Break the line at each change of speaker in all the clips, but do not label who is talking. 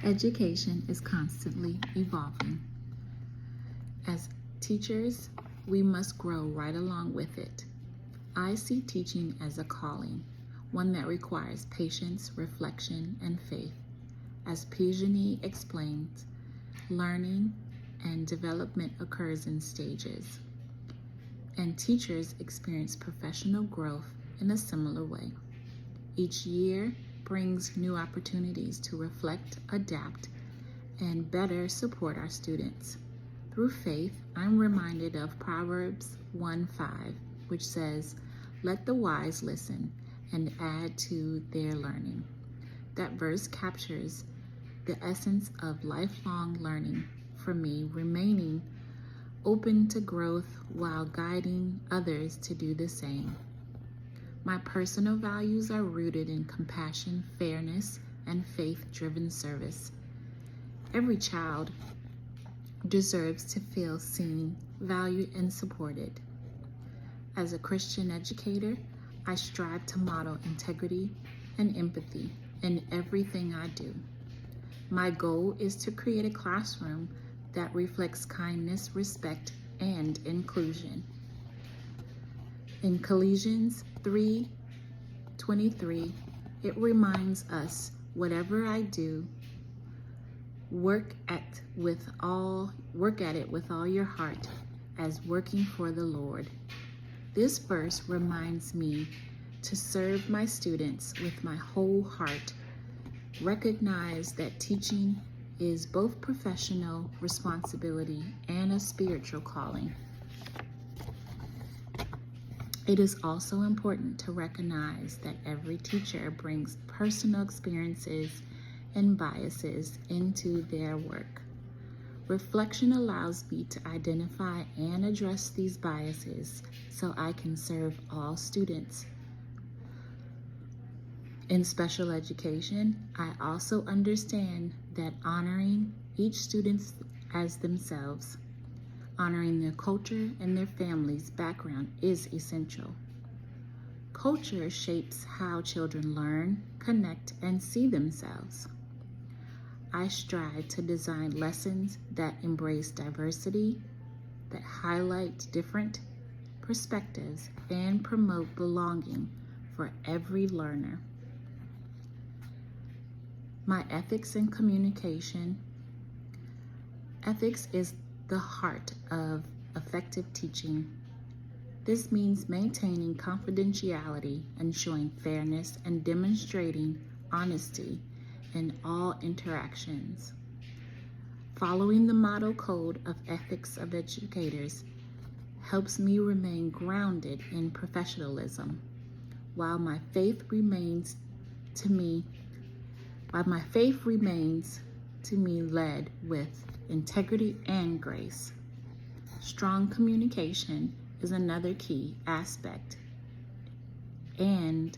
Education is constantly evolving. As teachers, we must grow right along with it. I see teaching as a calling, one that requires patience, reflection, and faith. As Pujani explains, learning and development occurs in stages, and teachers experience professional growth in a similar way. Each year brings new opportunities to reflect, adapt, and better support our students. Through faith, I'm reminded of Proverbs 1:5, which says, "Let the wise listen and add to their learning." That verse captures the essence of lifelong learning for me, remaining open to growth while guiding others to do the same. My personal values are rooted in compassion, fairness, and faith-driven service. Every child deserves to feel seen, valued, and supported. As a Christian educator, I strive to model integrity and empathy in everything I do. My goal is to create a classroom that reflects kindness, respect, and inclusion. In Colossians 3:23, it reminds us, whatever I do, work at it with all your heart as working for the Lord. This verse reminds me to serve my students with my whole heart. Recognize that teaching is both professional responsibility and a spiritual calling. It is also important to recognize that every teacher brings personal experiences and biases into their work. Reflection allows me to identify and address these biases so I can serve all students. In special education, I also understand that honoring each student as themselves, honoring their culture and their family's background is essential. Culture shapes how children learn, connect, and see themselves. I strive to design lessons that embrace diversity, that highlight different perspectives, and promote belonging for every learner. My ethics in communication. Ethics is the heart of effective teaching. This means maintaining confidentiality and showing fairness and demonstrating honesty in all interactions. Following the model code of ethics of educators helps me remain grounded in professionalism, while my faith remains to me led with integrity and grace. Strong communication is another key aspect. And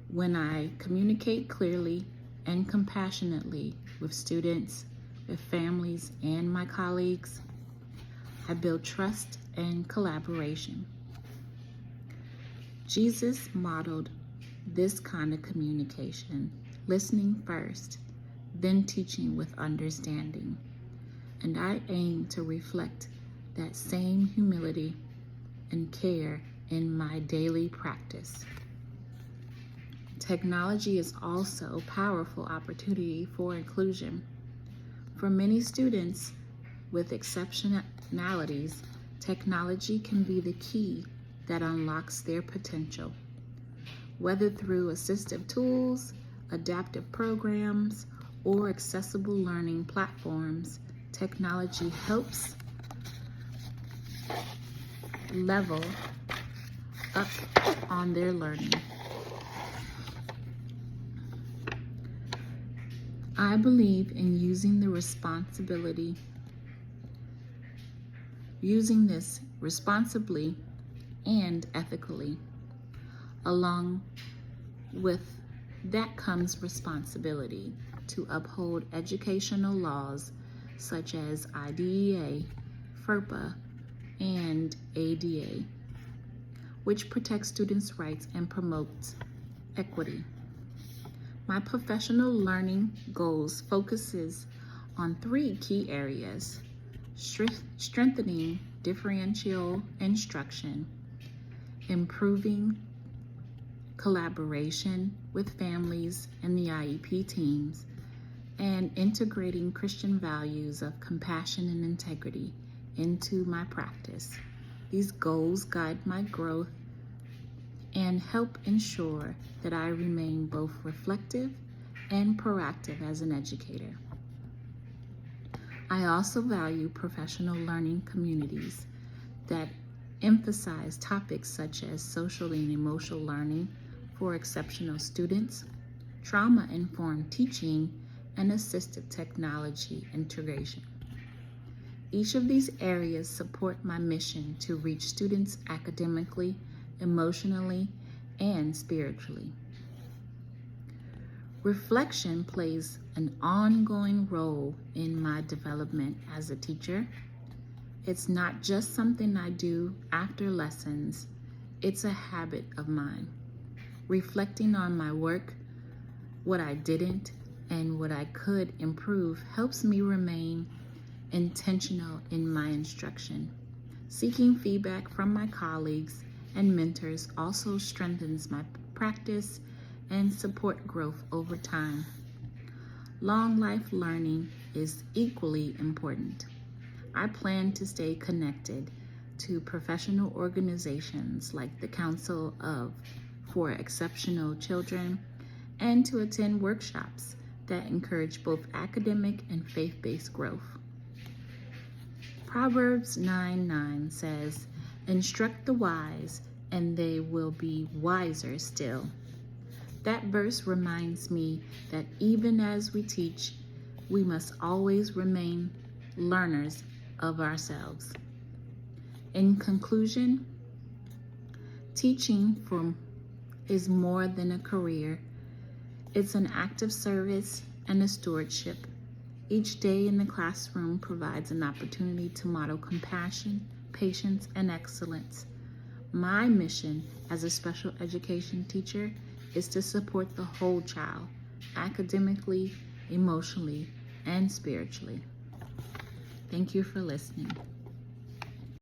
when I communicate clearly and compassionately with students, with families, and my colleagues, I build trust and collaboration. Jesus modeled this kind of communication, listening first, then teaching with understanding. And I aim to reflect that same humility and care in my daily practice. Technology is also a powerful opportunity for inclusion. For many students with exceptionalities, technology can be the key that unlocks their potential. Whether through assistive tools, adaptive programs, or accessible learning platforms, technology helps level up on their learning. I believe in using this responsibly and ethically. Along with that comes responsibility to uphold educational laws such as IDEA, FERPA, and ADA, which protects students' rights and promotes equity. My professional learning goals focuses on 3 key areas: strengthening differential instruction, improving collaboration with families and the IEP teams, and integrating Christian values of compassion and integrity into my practice. These goals guide my growth and help ensure that I remain both reflective and proactive as an educator. I also value professional learning communities that emphasize topics such as social and emotional learning for exceptional students, trauma-informed teaching, and assistive technology integration. Each of these areas support my mission to reach students academically, emotionally, and spiritually. Reflection plays an ongoing role in my development as a teacher. It's not just something I do after lessons, it's a habit of mine. Reflecting on my work, what I didn't, and what I could improve helps me remain intentional in my instruction. Seeking feedback from my colleagues and mentors also strengthens my practice and support growth over time. Long life learning is equally important. I plan to stay connected to professional organizations like the Council for Exceptional Children and to attend workshops that encourage both academic and faith-based growth. Proverbs 9:9 says, "Instruct the wise, and they will be wiser still." That verse reminds me that even as we teach, we must always remain learners of ourselves. In conclusion, teaching is more than a career. It's an act of service and a stewardship. Each day in the classroom provides an opportunity to model compassion, patience, and excellence. My mission as a special education teacher is to support the whole child, academically, emotionally, and spiritually. Thank you for listening.